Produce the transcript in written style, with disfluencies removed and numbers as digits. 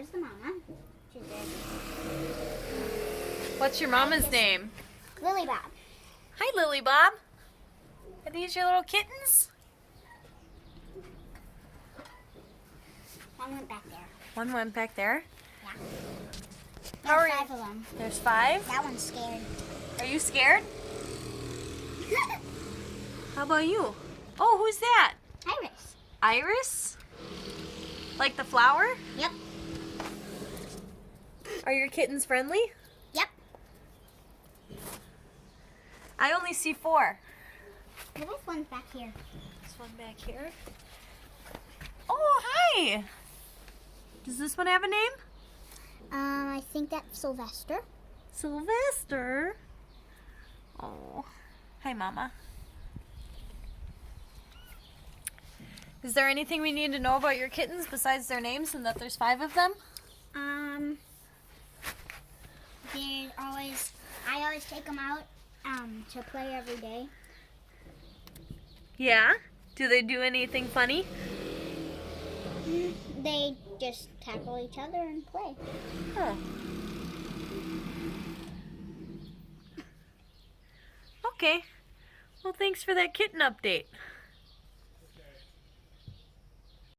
Here's the mama. She's there. What's your mama's name? Lily Bob. Hi, Lily Bob. Are these your little kittens? One went back there. One went back there. Yeah. How are There's you? 5 of them. There's 5? That one's scared. Are you scared? How about you? Oh, who's that? Iris. Iris? Like the flower? Yep. Are your kittens friendly? Yep. I only see 4. There's one back here. This one back here. Oh, hi! Does this one have a name? I think that's Sylvester. Sylvester? Oh. Hi, Mama. Is there anything we need to know about your kittens besides their names and that there's 5 of them? I always take them out to play every day. Yeah? Do they do anything funny? They just tackle each other and play. Huh. Okay. Well, thanks for that kitten update.